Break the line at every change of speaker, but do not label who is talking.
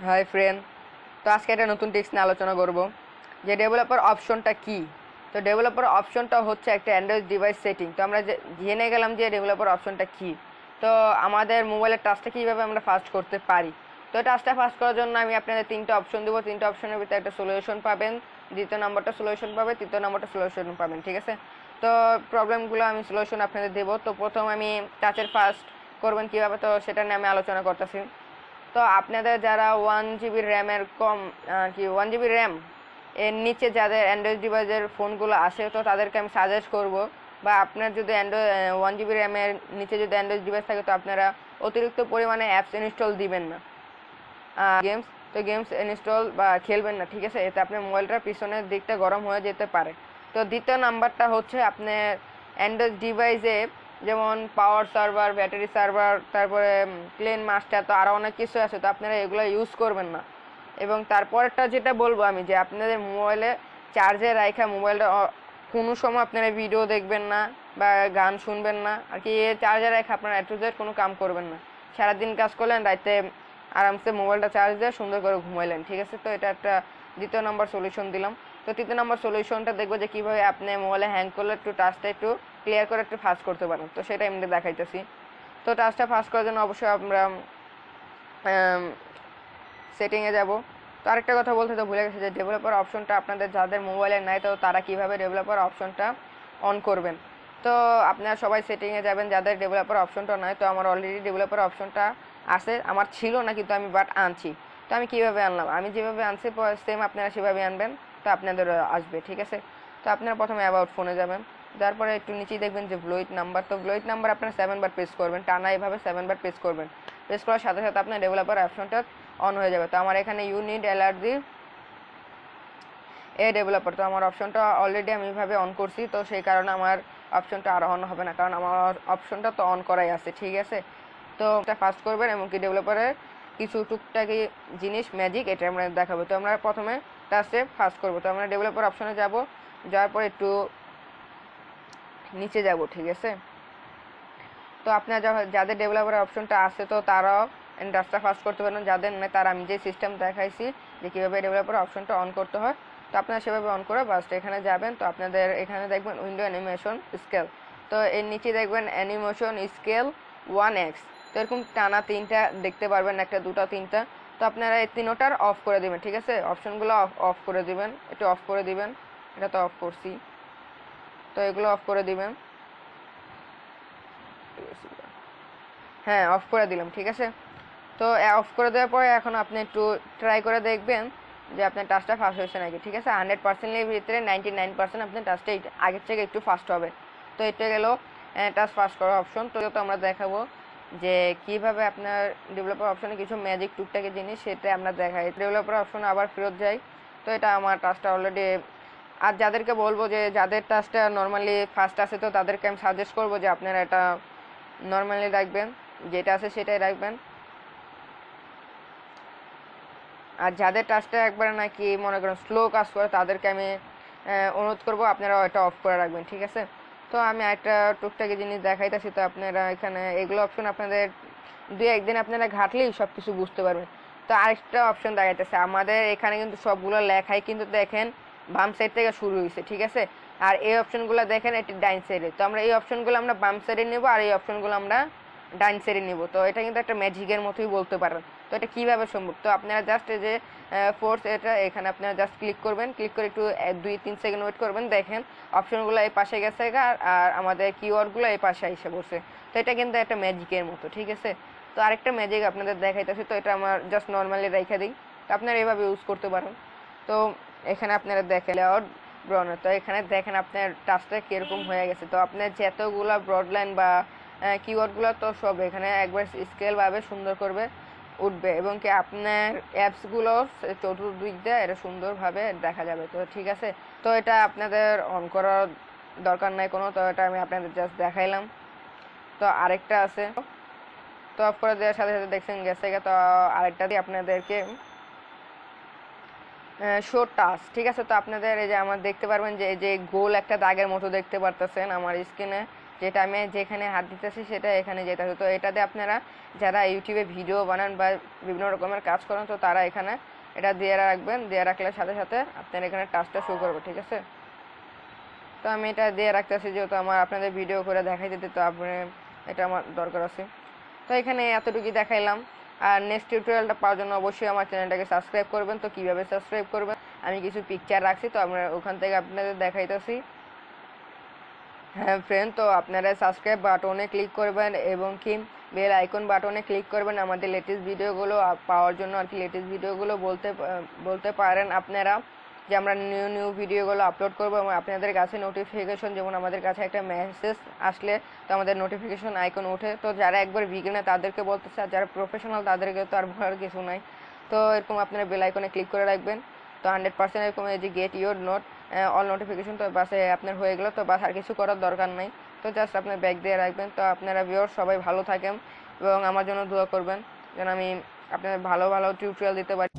Hi friend. তো আজকে একটা নতুন টিপস নিয়ে আলোচনা করব যে ডেভেলপার অপশনটা কি। তো ডেভেলপার অপশনটা হচ্ছে একটা অ্যান্ড্রয়েড ডিভাইস সেটিং। তো আমরা জেনে গেলাম যে ডেভেলপার অপশনটা কি। তো আমাদের মোবাইলের টাচটা কীভাবে আমরা ফাস্ট করতে পারি। তো টাচটা ফাস্ট করার জন্য আমি আপনাদের তিনটা অপশন দেবো। তিনটা অপশনের ভিতরে একটা সলিউশন পাবেন, দ্বিতীয় নাম্বারটা সলিউশন পাবে, তৃতীয় নাম্বারটা সলিউশন পাবেন। ঠিক আছে, তো প্রবলেমগুলো আমি সলিউশন আপনাদের দেবো। তো প্রথম আমি টাচের ফাস্ট করবেন কীভাবে, তো সেটা নিয়ে আমি আলোচনা করতেছি। তো আপনাদের যারা 1 GB র্যামের কম কি 1 GB র্যাম এর নিচে যাদের অ্যান্ড্রয়েড ডিভাইসের ফোনগুলো আসে, তো তাদেরকে আমি সাজেস্ট করব, বা আপনার যদি অ্যান্ড্রয়েড 1 GB র্যামের নিচে যদি অ্যান্ড্রয়েড ডিভাইস থাকে, তো আপনারা অতিরিক্ত পরিমাণে অ্যাপস ইনস্টল দিবেন না, গেমস ইনস্টল বা খেলবেন না। ঠিক আছে, এতে আপনার মোবাইলটার পিছনের দিকটা গরম হয়ে যেতে পারে। তো দ্বিতীয় নাম্বারটা হচ্ছে আপনার অ্যান্ড্রয়েড ডিভাইসে যেমন পাওয়ার সার্ভার, ব্যাটারি সার্ভার, তারপরে প্লেন মাস্টার, তো আরও অনেক কিছু আছে, তো আপনারা এগুলো ইউজ করবেন না। এবং তারপরটা যেটা বলবো আমি, যে আপনাদের মোবাইলে চার্জে রাখা মোবাইলটা কোনো সময় আপনারা ভিডিও দেখবেন না বা গান শুনবেন না আর কি। চার্জে রেখে আপনারা এ টু জেড কোনো কাম করবেন না। সারাদিন কাজ করলেন, রাতে আরামসে মোবাইলটা চার্জ দিয়ে সুন্দর করে ঘুমাইলেন। ঠিক আছে, তো এটা একটা দ্বিতীয় নম্বর সলিউশন দিলাম। তো তৃতীয় নম্বর সলিউশনটা দেখবো যে কীভাবে আপনি মোবাইলে হ্যাং করলে একটু টাচটা একটু ক্লিয়ার করে একটু ফাস্ট করতে পারেন। তো সেটা এমনি দেখাইতেছি। তো টাচটা ফাস্ট করার জন্য অবশ্যই আমরা সেটিংয়ে যাব। তো আরেকটা কথা বলতে তো ভুলে গেছি, যে ডেভেলপার অপশনটা আপনাদের যাদের মোবাইলে নাই, তো তারা কীভাবে ডেভেলপার অপশনটা অন করবেন। তো আপনারা সবাই সেটিংয়ে যাবেন যাদের ডেভেলপার অপশনটা নয়। তো আমার অলরেডি ডেভেলপার অপশনটা আছে, আমার ছিল না কিন্তু আমি আনছি। তো আমি কীভাবে আনলাম, আমি যেভাবে আনছি সেম আপনারা সেভাবে আনবেন, তো আপনাদের আসবে। ঠিক আছে, তো আপনারা প্রথমে অ্যাবাউট ফোনে যাবেন, তারপরে একটু নিচেই দেখবেন যে ব্লোইট নাম্বার। তো ব্লোইট নাম্বার আপনারা 7 বার প্রেস করবেন, টানা এভাবে 7 বার প্রেস করবেন। প্রেস করার সাথে সাথে আপনার ডেভেলপার অপশনটা অন হয়ে যাবে। তো আমার এখানে ইউনিট অ্যালার্জি ডেভেলপার, তো আমার অপশনটা অলরেডি আমি এইভাবে অন করছি, তো সেই কারণে আমার অপশনটা আর অন হবে না, কারণ আমার অপশনটা তো অন করাই আছে। ঠিক আছে, তো এটা ফাস্ট করবেন, এমনকি ডেভেলপারের কিছু টুকটাকি জিনিস ম্যাজিক এটা আমরা দেখাবো। তো আমরা প্রথমে টাচে ফাস্ট করবো। তো আমরা ডেভেলপার অপশনে যাব, যাওয়ার পর একটু নিচে যাব। ঠিক আছে, তো আপনার যাদের ডেভেলপার অপশনটা আছে, তো তারাও টাচটা ফাস্ট করতে পারেন। যাদের নেই, তারা আমি যে সিস্টেম দেখাইছি যে কীভাবে ডেভেলপার অপশনটা অন করতে হয়, তো আপনারা সেভাবে অন করে বাস্ট এখানে যাবেন। তো আপনাদের এখানে দেখবেন উইন্ডো অ্যানিমেশন স্কেল, তো এর নিচে দেখবেন অ্যানিমেশন স্কেল 1x। তো এরকম টানা তিনটা দেখতে পারবেন, একটা দুটো তিনটা। তো আপনারা এই তিনোটার অফ করে দেবেন। ঠিক আছে, অপশনগুলো অফ করে দিবেন, একটু অফ করে দিবেন। এটা তো অফ করছি, তো এগুলো অফ করে দিবেন। হ্যাঁ, অফ করে দিলাম। ঠিক আছে, তো অফ করে দেওয়ার পরে এখন আপনি একটু ট্রাই করে দেখবেন যে আপনার টাচটা ফাস্ট হয়েছে নাকি। ঠিক আছে, 100%-এর ভিতরে 99% আপনার টাচটা আগের থেকে একটু ফাস্ট হবে। তো এটা গেল টাচ ফাস্ট করার অপশন। তো আমরা দেখাবো যে কিভাবে আপনার ডেভেলপার অপশনে কিছু ম্যাজিক টুকটাকি জিনিস সেটা আমরা দেখাই। ডেভেলপার অপশন আবার ফেরত যাই। তো এটা আমার টাচটা অলরেডি, আর যাদেরকে বলবো যে যাদের টাচটা নর্মালি ফাস্ট আছে, তো তাদেরকে আমি সাজেস্ট করবো যে আপনারা এটা নর্মালি রাখবেন, যেটা আছে সেটাই রাখবেন। আর যাদের টাচটা একবারে নাকি মনে করেন স্লো কাজ করে, তাদেরকে আমি অনুরোধ করবো আপনারা এটা অফ করে রাখবেন। ঠিক আছে, তো আমি একটা টুকটাকি জিনিস দেখাইতেছি। তো আপনারা এখানে এগুলো অপশন আপনাদের 2-1 দিন আপনারা ঘাটলেই সব কিছু বুঝতে পারবেন। তো আরেকটা অপশন দেখাইতেছে, আমাদের এখানে কিন্তু সবগুলো লেখাই কিন্তু দেখেন বাম সাইড থেকে শুরু হয়েছে। ঠিক আছে, আর এই অপশনগুলো দেখেন এটি ডাইন সাইডে। তো আমরা এই অপশনগুলো আমরা বাম সাইডে নেব, আর এই অপশনগুলো আমরা ডাইন সাইডে নিব। তো এটা কিন্তু একটা ম্যাজিকের মতোই বলতে পারেন। তো এটা কীভাবে সম্ভব, তো আপনারা জাস্ট এই যে ফোর্স, এটা এখানে আপনারা জাস্ট ক্লিক করবেন, ক্লিক করে একটু 2-3 সেকেন্ড ওয়েট করবেন। দেখেন অপশনগুলো এই পাশে গেছে, আর আমাদের কিওয়ার্ডগুলো এই পাশে এসে বসে। তো এটা কিন্তু একটা ম্যাজিকের মতো। ঠিক আছে, তো আরেকটা ম্যাজিক আপনাদের দেখাইতেছি। তো এটা আমার জাস্ট নর্মালি রেখে দিই, তো আপনারা এভাবে ইউজ করতে পারেন। তো এখানে আপনারা দেখেন লেআউট ব্রডলাইন, তো এখানে দেখেন আপনার টাচটা কীরকম হয়ে গেছে। তো আপনার যতগুলো ব্রডলাইন বা কিওয়ার্ডগুলো, তো সব এখানে একবার স্কেলভাবে সুন্দর করবে উঠবে, এবং কি আপনার অ্যাপসগুলো চতুর্দিক দিয়ে এটা সুন্দরভাবে দেখা যাবে। তো ঠিক আছে, তো এটা আপনাদের অন করার দরকার নাই কোনো, তো এটা আমি আপনাদের জাস্ট দেখাইলাম। তো আরেকটা আছে, তো অফ করে দেওয়ার সাথে সাথে দেখছেন গেছে। তো আরেকটা দিয়ে আপনাদেরকে শো টাচ। ঠিক আছে, তো আপনাদের এই যে আমার দেখতে পারবেন যে এই যে গোল একটা দাগের মতো দেখতে পারতেছেন আমার স্ক্রিনে। তো যেটা আমি যেখানে হাত দিতেছি সেটা এখানে যেতেছে। তো এটাতে আপনারা যারা ইউটিউবে ভিডিও বানান বা বিভিন্ন রকমের কাজ করেন তো তারা এখানে এটা দিয়ে রাখবেন, দিয়ে রাখলে সাথে সাথে আপনার এখানে টাচটা শো করবে, ঠিক আছে। তো আমি এটা দিয়ে রাখতেছি যেহেতু আমার আপনাদের ভিডিও করে দেখাই দিতে, তো আপনি এটা আমার দরকার আছে। তো এখানে এতটুকুই দেখাইলাম। আর নেক্সট টিউটোরিয়ালটা পাওয়ার জন্য অবশ্যই আমার চ্যানেলটাকে সাবস্ক্রাইব করবেন। তো কীভাবে সাবস্ক্রাইব করবেন আমি কিছু পিকচার রাখছি, তো আমরা ওখান থেকে আপনাদের দেখাইতেছি। হ্যাঁ ফ্রেন্ড, তো আপনারা সাবস্ক্রাইব বাটনে ক্লিক করবেন এবং কি বেল আইকন বাটনে ক্লিক করবেন আমাদের লেটেস্ট ভিডিওগুলো পাওয়ার জন্য আর কি। লেটেস্ট ভিডিওগুলো বলতে পারেন আপনারা যে আমরা নিউ ভিডিওগুলো আপলোড করবো এবং আপনাদের কাছে নোটিফিকেশন, যেমন আমাদের কাছে একটা মেসেজ আসলে তো আমাদের নোটিফিকেশন আইকন ওঠে। তো যারা একবার বিগিনার তাদেরকে বলতেছে, আর যারা প্রফেশনাল তাদেরকে তো আর বলার কিছু নাই। তো এরকম আপনারা বেল আইকনে ক্লিক করে রাখবেন। তো 100% এরকম এই যে get your note all notification, তো বাসে আপনার হয়ে গেলো। তো বাস আর কিছু করার দরকার নাই, তো জাস্ট আপনার ব্যাক দিয়ে রাখবেন। তো আপনারা ভিউয়ার্স সবাই ভালো থাকেন এবং আমার জন্য দোয়া করবেন যেন আমি আপনাদের ভালো টিউটোরিয়াল দিতে পারি।